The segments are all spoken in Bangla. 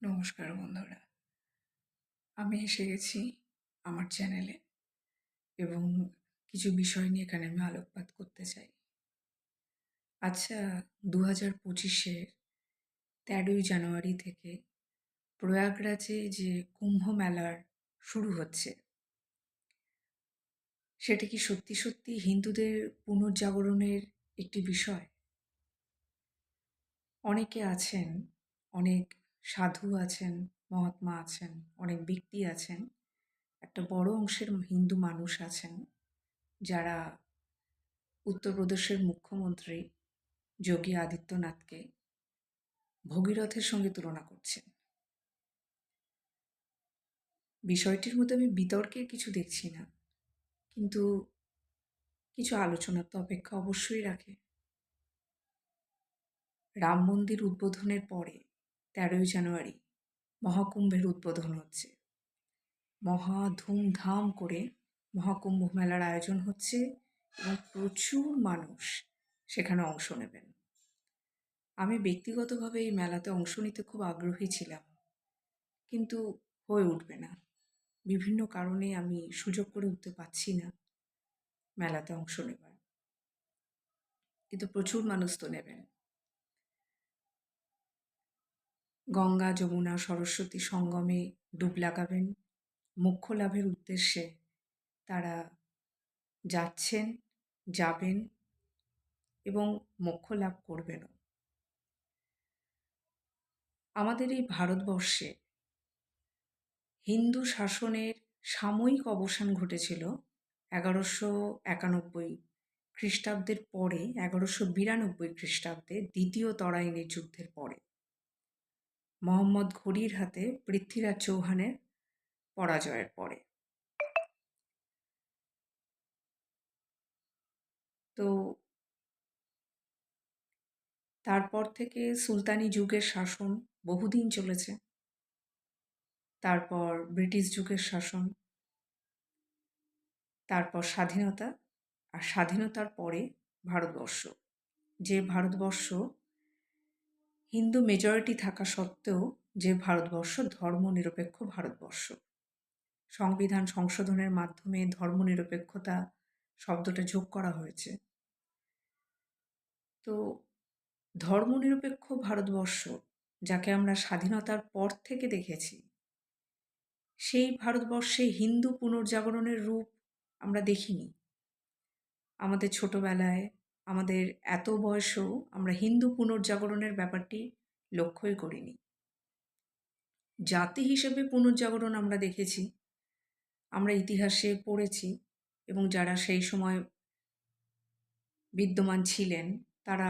নমস্কার বন্ধুরা, আমি এসে গেছি আমার চ্যানেলে এবং কিছু বিষয় নিয়ে এখানে আমি আলোকপাত করতে চাই। আচ্ছা, 2025-এর 13ই জানুয়ারি থেকে প্রয়াগরাজে যে কুম্ভ মেলার শুরু হচ্ছে, সেটা কি সত্যি সত্যি হিন্দুদের পুনর্জাগরণের একটি বিষয়? অনেকে আছেন, অনেক সাধু আছেন, মহাত্মা আছেন, অনেক ব্যক্তি আছেন, একটা বড় অংশের হিন্দু মানুষ আছেন যারা উত্তরপ্রদেশের মুখ্যমন্ত্রী যোগী আদিত্যনাথকে ভগীরথের সঙ্গে তুলনা করছেন। বিষয়টির মধ্যে আমি বিতর্কের কিছু দেখছি না, কিন্তু কিছু আলোচনার তো অপেক্ষা অবশ্যই রাখে। রাম মন্দির উদ্বোধনের পরে 13ই জানুয়ারি মহাকুম্ভের উদ্বোধন হচ্ছে। মহা ধুমধাম করে মহাকুম্ভ মেলার আয়োজন হচ্ছে এবং প্রচুর মানুষ সেখানে অংশ নেবেন। আমি ব্যক্তিগতভাবে এই মেলাতে অংশ নিতে খুব আগ্রহী ছিলাম, কিন্তু হয়ে উঠবে না। বিভিন্ন কারণে আমি সুযোগ করে উঠতে পারছি না মেলাতে অংশ নেবার, কিন্তু প্রচুর মানুষ তো নেবেন। গঙ্গা, যমুনা, সরস্বতী সঙ্গমে ডুব লাগাবেন, মোক্ষ লাভের উদ্দেশ্যে তারা যাচ্ছেন, যাবেন এবং মোক্ষ লাভ করবেনও। আমাদের এই ভারতবর্ষে হিন্দু শাসনের সাময়িক অবসান ঘটেছিল 1191 খ্রিস্টাব্দের পরে, 1192 খ্রিস্টাব্দে দ্বিতীয় তরাইনের যুদ্ধের পরে মোহাম্মদ ঘুরির হাতে পৃথ্বীরাজ চৌহানের পরাজয়ের পরে। তো তারপর থেকে সুলতানি যুগের শাসন বহুদিন চলেছে, তারপর ব্রিটিশ যুগের শাসন, তারপর স্বাধীনতা, আর স্বাধীনতার পরে ভারতবর্ষ। যে ভারতবর্ষ হিন্দু মেজরিটি থাকা সত্ত্বেও যে ভারতবর্ষ ধর্মনিরপেক্ষ ভারতবর্ষ। সংবিধান সংশোধনের মাধ্যমে ধর্মনিরপেক্ষতা শব্দটা যোগ করা হয়েছে। তো ধর্মনিরপেক্ষ ভারতবর্ষ, যাকে আমরা স্বাধীনতার পর থেকে দেখেছি, সেই ভারতবর্ষে হিন্দু পুনর্জাগরণের রূপ আমরা দেখিনি। আমাদের ছোটবেলায়, আমাদের এত বয়সেও আমরা হিন্দু পুনর্জাগরণের ব্যাপারটি লক্ষ্যই করিনি। জাতি হিসেবে পুনর্জাগরণ আমরা দেখেছি, আমরা ইতিহাসে পড়েছি, এবং যারা সেই সময় বিদ্যমান ছিলেন তারা,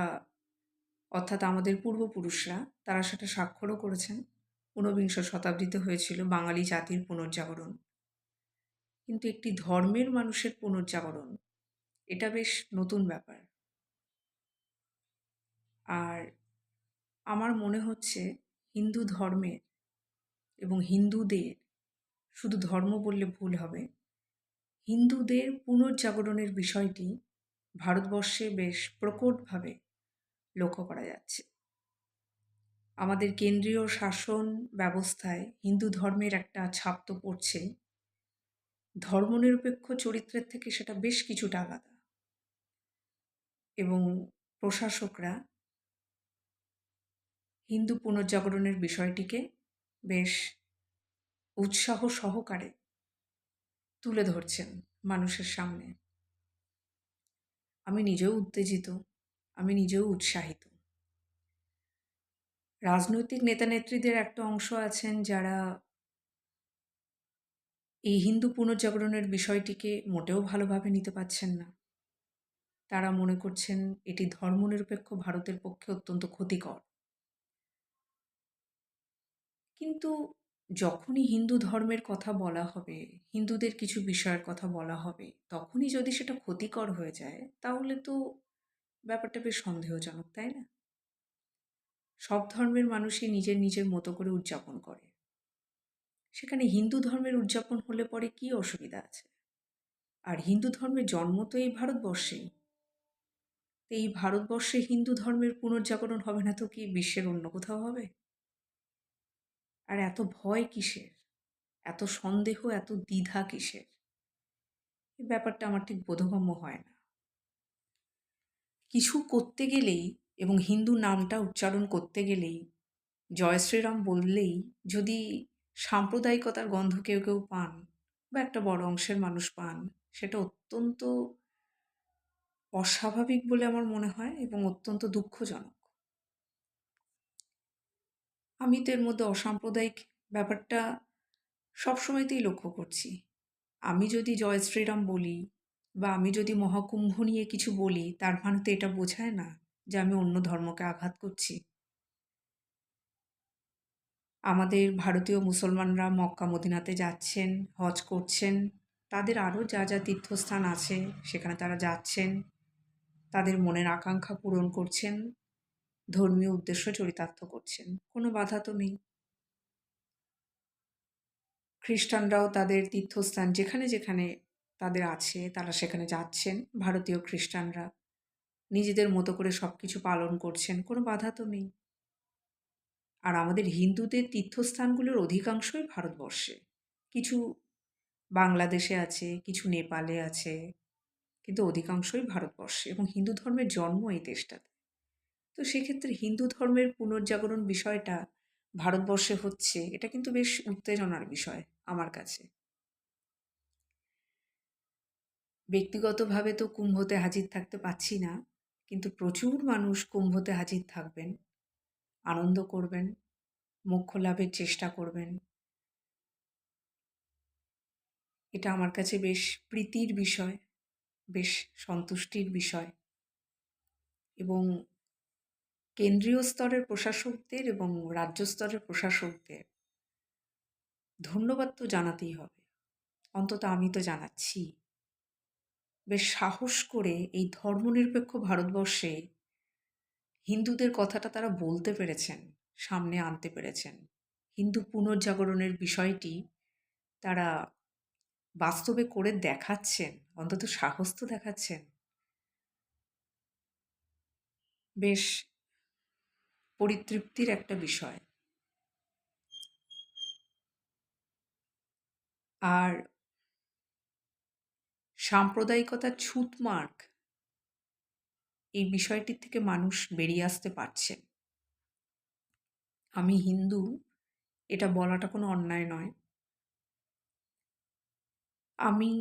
অর্থাৎ আমাদের পূর্বপুরুষরা, তারা সেটা স্বাক্ষরও করেছেন। ঊনবিংশ শতাব্দীতে হয়েছিল বাঙালি জাতির পুনর্জাগরণ। কিন্তু একটি ধর্মের মানুষের পুনর্জাগরণ, এটা বেশ নতুন ব্যাপার। আর আমার মনে হচ্ছে হিন্দু ধর্মের এবং হিন্দুদের, শুধু ধর্ম বললে ভুল হবে, হিন্দুদের পুনর্জাগরণের বিষয়টি ভারতবর্ষে বেশ প্রকটভাবে লক্ষ্য করা যাচ্ছে। আমাদের কেন্দ্রীয় শাসন ব্যবস্থায় হিন্দু ধর্মের একটা ছাপ তো পড়ছেই, ধর্মনিরপেক্ষ চরিত্রের থেকে সেটা বেশ কিছুটা আলাদা, এবং প্রশাসকরা হিন্দু পুনর্জাগরণের বিষয়টিকে বেশ উৎসাহ সহকারে তুলে ধরছেন মানুষের সামনে। আমি নিজেও উত্তেজিত, আমি নিজেও উৎসাহিত। রাজনৈতিক নেতানেত্রীদের একটা অংশ আছেন যারা এই হিন্দু পুনর্জাগরণের বিষয়টিকে মোটেও ভালোভাবে নিতে পারছেন না। তারা মনে করছেন এটি ধর্মনিরপেক্ষ ভারতের পক্ষে অত্যন্ত ক্ষতিকর। কিন্তু যখনই হিন্দু ধর্মের কথা বলা হবে, হিন্দুদের কিছু বিষয়ের কথা বলা হবে, তখনই যদি সেটা ক্ষতিকর হয়ে যায়, তাহলে তো ব্যাপারটা বেশ সন্দেহজনক, তাই না? সব ধর্মের মানুষই নিজের নিজের মতো করে উদযাপন করে। সেখানে হিন্দু ধর্মের উদযাপন হলে পরে কী অসুবিধা আছে? আর হিন্দু ধর্মের জন্ম তো এই ভারতবর্ষেই। তো এই ভারতবর্ষে হিন্দু ধর্মের পুনর্জাগরণ হবে না তো কি বিশ্বের অন্য কোথাও হবে? আর এত ভয় কিসের? এত সন্দেহ, এত দ্বিধা কিসের? এই ব্যাপারটা আমার ঠিক বোধগম্য হয় না। কিছু করতে গেলেই এবং হিন্দু নামটা উচ্চারণ করতে গেলেই, জয় শ্রীরাম বললেই যদি সাম্প্রদায়িকতার গন্ধ কেউ কেউ পান বা একটা বড় অংশের মানুষ পান, সেটা অত্যন্ত অস্বাভাবিক বলে আমার মনে হয় এবং অত্যন্ত দুঃখজনক। আমি তো এর মধ্যে অসাম্প্রদায়িক ব্যাপারটা সবসময়তেই লক্ষ্য করছি। আমি যদি জয় শ্রীরাম বলি বা আমি যদি মহাকুম্ভ নিয়ে কিছু বলি, তার মানে তো এটা বোঝায় না যে আমি অন্য ধর্মকে আঘাত করছি। আমাদের ভারতীয় মুসলমানরা মক্কা মদিনাতে যাচ্ছেন, হজ করছেন, তাদের আরও যা যা তীর্থস্থান আছে সেখানে তারা যাচ্ছেন, তাদের মনের আকাঙ্ক্ষা পূরণ করছেন, ধর্মীয় উদ্দেশ্য চরিতার্থ করছেন। কোনো বাধা তো নেই। খ্রিস্টানরাও তাদের তীর্থস্থান যেখানে যেখানে তাদের আছে তারা সেখানে যাচ্ছেন। ভারতীয় খ্রিস্টানরা নিজেদের মতো করে সব কিছু পালন করছেন, কোনো বাধা তো নেই। আর আমাদের হিন্দুদের তীর্থস্থানগুলোর অধিকাংশই ভারতবর্ষে। কিছু বাংলাদেশে আছে, কিছু নেপালে আছে, কিন্তু অধিকাংশই ভারতবর্ষে এবং হিন্দু ধর্মের জন্ম এই দেশটাতে। তো সেক্ষেত্রে হিন্দু ধর্মের পুনর্জাগরণ বিষয়টা ভারতবর্ষে হচ্ছে, এটা কিন্তু বেশ উত্তেজনার বিষয় আমার কাছে। ব্যক্তিগতভাবে তো কুম্ভতে হাজির থাকতে পারছি না, কিন্তু প্রচুর মানুষ কুম্ভতে হাজির থাকবেন, আনন্দ করবেন, মোক্ষ লাভের চেষ্টা করবেন। এটা আমার কাছে বেশ প্রীতির বিষয়, বেশ সন্তুষ্টির বিষয় এবং কেন্দ্রীয় স্তরের প্রশাসকদের এবং রাজ্য স্তরের প্রশাসকদের ধন্যবাদ তো জানাতেই হবে। অন্তত আমি তো জানাচ্ছি। বেশ সাহস করে এই ধর্মনিরপেক্ষ ভারতবর্ষে হিন্দুদের কথাটা তারা বলতে পেরেছেন, সামনে আনতে পেরেছেন। হিন্দু পুনর্জাগরণের বিষয়টি তারা বাস্তবে করে দেখাচ্ছেন, অন্তত সাহস তো দেখাচ্ছেন। বেশ পরিতৃপ্তির একটা বিষয়। আর সাম্প্রদায়িকতার ছুঁতমার্ক এই বিষয়টির থেকে মানুষ বেরিয়ে আসতে পারছে। আমি হিন্দু, এটা বলাটা কোনো অন্যায় নয়। আমি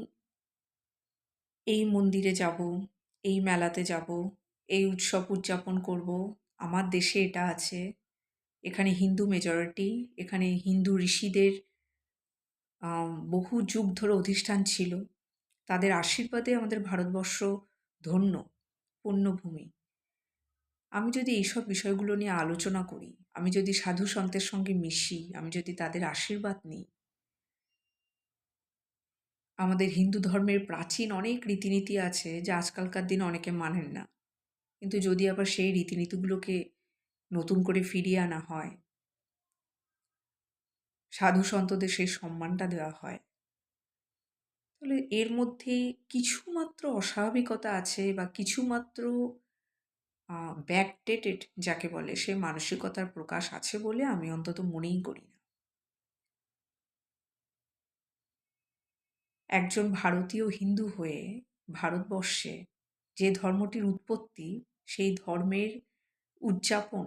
এই মন্দিরে যাব, এই মেলাতে যাব, এই উৎসব উদযাপন করব, আমার দেশে এটা আছে, এখানে হিন্দু মেজরিটি, এখানে হিন্দু ঋষিদের বহু যুগ ধরে অধিষ্ঠান ছিল, তাদের আশীর্বাদে আমাদের ভারতবর্ষ ধন্য, পুণ্যভূমি। আমি যদি এইসব বিষয়গুলো নিয়ে আলোচনা করি, আমি যদি সাধু সন্তের সঙ্গে মিশি, আমি যদি তাদের আশীর্বাদ নিই, আমাদের হিন্দু ধর্মের প্রাচীন অনেক রীতিনীতি আছে যা আজকালকার দিনে অনেকে মানেন না, কিন্তু যদি আবার সেই রীতিনীতিগুলোকে নতুন করে ফিরিয়ে আনা হয়, সাধু সন্তদের সেই সম্মানটা দেওয়া হয়, তাহলে এর মধ্যে কিছুমাত্র অস্বাভাবিকতা আছে বা কিছুমাত্র ব্যাকডেটেড যাকে বলে সে মানসিকতার প্রকাশ আছে বলে আমি অন্তত মনেই করি না। একজন ভারতীয় হিন্দু হয়ে ভারতবর্ষে যে ধর্মটির উৎপত্তি, সেই ধর্মের উদযাপন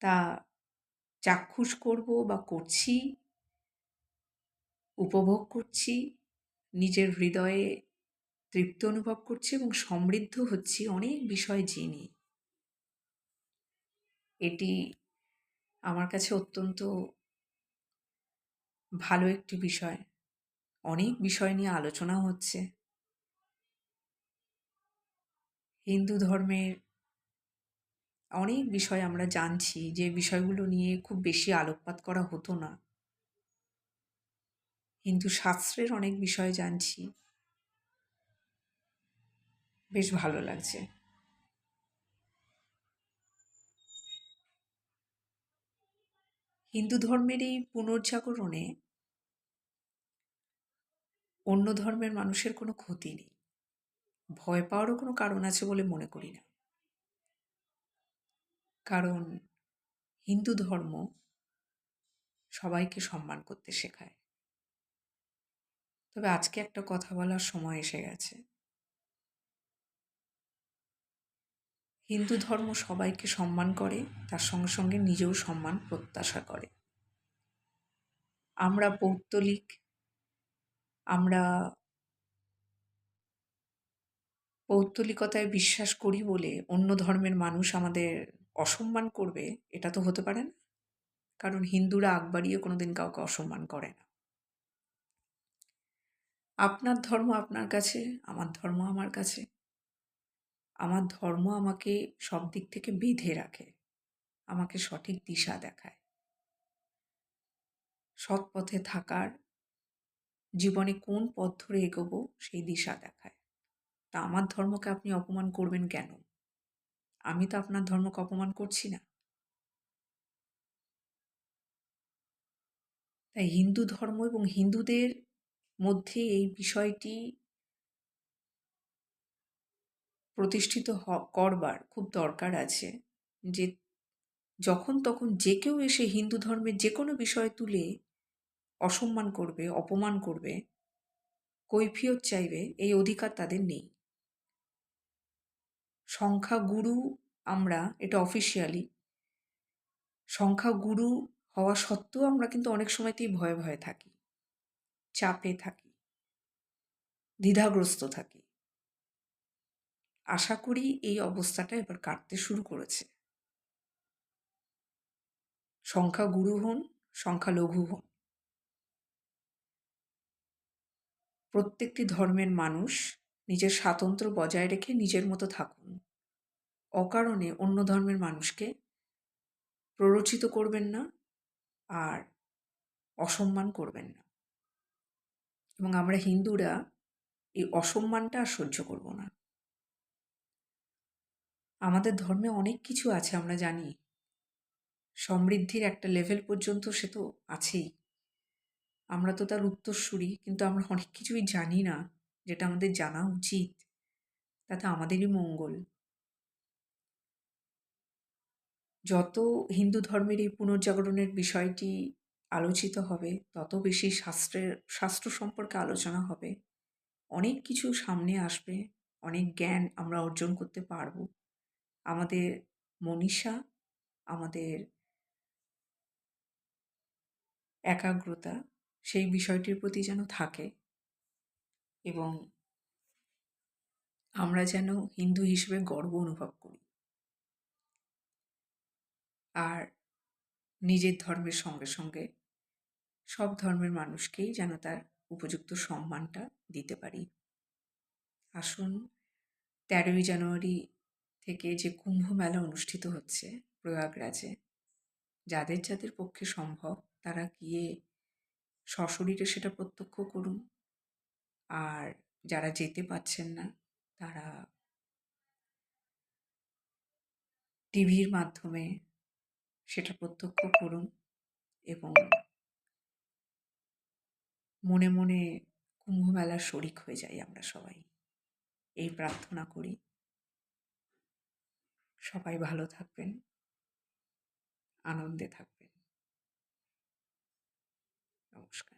তা চাক্ষুষ করব বা করছি, উপভোগ করছি, নিজের হৃদয়ে তৃপ্তি অনুভব করছি এবং সমৃদ্ধ হচ্ছি অনেক বিষয় জেনে। এটি আমার কাছে অত্যন্ত ভালো একটি বিষয়। অনেক বিষয় নিয়ে আলোচনাও হচ্ছে। হিন্দু ধর্মের অনেক বিষয় আমরা জানছি যে বিষয়গুলো নিয়ে খুব বেশি আলোকপাত করা হতো না। হিন্দু শাস্ত্রের অনেক বিষয় জানছি। বেশ ভালো লাগছে। হিন্দু ধর্মের এই পুনর্জাগরণে অন্য ধর্মের মানুষের কোনো ক্ষতি নেই। ভয় পাওয়ারও কোনো কারণ আছে বলে মনে করি না। কারণ হিন্দু ধর্ম সবাইকে সম্মান করতে শেখায়। তবে আজকে একটা কথা বলার সময় এসে গেছে। হিন্দু ধর্ম সবাইকে সম্মান করে, তার সঙ্গে সঙ্গে নিজেও সম্মান প্রত্যাশা করে। আমরা পৌত্তলিক, আমরা পৌত্তলিকতায় বিশ্বাস করি বলে অন্য ধর্মের মানুষ আমাদের অসম্মান করবে, এটা তো হতে পারে না। কারণ হিন্দুরা আগ বাড়িয়ে কোনোদিন কাউকে অসম্মান করে না। আপনার ধর্ম আপনার কাছে, আমার ধর্ম আমার কাছে। আমার ধর্ম আমাকে সব দিক থেকে বেঁধে রাখে, আমাকে সঠিক দিশা দেখায়, সৎ পথে থাকার, জীবনে কোন পথ ধরে এগোবো সেই দিশা দেখায়। তা আমার ধর্মকে আপনি অপমান করবেন কেন? আমি তো আপনার ধর্মকে অপমান করছি না। তাই হিন্দু ধর্ম এবং হিন্দুদের মধ্যে এই বিষয়টি প্রতিষ্ঠিত করবার খুব দরকার আছে যে যখন তখন যে কেউ এসে হিন্দু ধর্মের যে কোনো বিষয় তুলে অসম্মান করবে, অপমান করবে, কৈফিয়ত চাইবে, এই অধিকার তাদের নেই। সংখ্যাগুরু আমরা, এটা অফিসিয়ালি, সংখ্যাগুরু হওয়া সত্ত্বেও আমরা কিন্তু অনেক সময়তেই ভয়ে ভয়ে থাকি, চাপে থাকি, দ্বিধাগ্রস্ত থাকি। আশা করি এই অবস্থাটা এবার কাটতে শুরু করেছে। সংখ্যাগুরু হন, সংখ্যালঘু হন, প্রত্যেকটি ধর্মের মানুষ নিজের স্বাতন্ত্র্য বজায় রেখে নিজের মতো থাকুন। অকারণে অন্য ধর্মের মানুষকে প্ররোচিত করবেন না আর অসম্মান করবেন না। এবং আমরা হিন্দুরা এই অসম্মানটা আর সহ্য করব না। আমাদের ধর্মে অনেক কিছু আছে আমরা জানি। সমৃদ্ধির একটা লেভেল পর্যন্ত সে তো আছেই। আমরা তো তার উত্তরসূরি, কিন্তু আমরা অনেক কিছুই জানি না, যেটা আমাদের জানা উচিত। তাতে আমাদেরই মঙ্গল। যত হিন্দু ধর্মের এই পুনর্জাগরণের বিষয়টি আলোচিত হবে, তত বেশি শাস্ত্র সম্পর্কে আলোচনা হবে। অনেক কিছু সামনে আসবে, অনেক জ্ঞান আমরা অর্জন করতে পারব। আমাদের মনীষা, আমাদের একাগ্রতা সেই বিষয়টির প্রতি যেন থাকে এবং আমরা যেন হিন্দু হিসেবে গর্ব অনুভব করি। আর নিজের ধর্মের সঙ্গে সঙ্গে সব ধর্মের মানুষকেই যেন তার উপযুক্ত সম্মানটা দিতে পারি। আসুন 13ই জানুয়ারি থেকে যে কুম্ভ মেলা অনুষ্ঠিত হচ্ছে প্রয়াগরাজে, যাদের যাদের পক্ষে সম্ভব তারা গিয়ে সশরীরে সেটা প্রত্যক্ষ করুন। আর যারা যেতে পারছেন না তারা টিভির মাধ্যমে সেটা প্রত্যক্ষ করুন এবং মনে মনে কুম্ভ মেলার শরিক হয়ে যাই আমরা সবাই, এই প্রার্থনা করি। সবাই ভালো থাকবেন, আনন্দে থাকবেন। নমস্কার।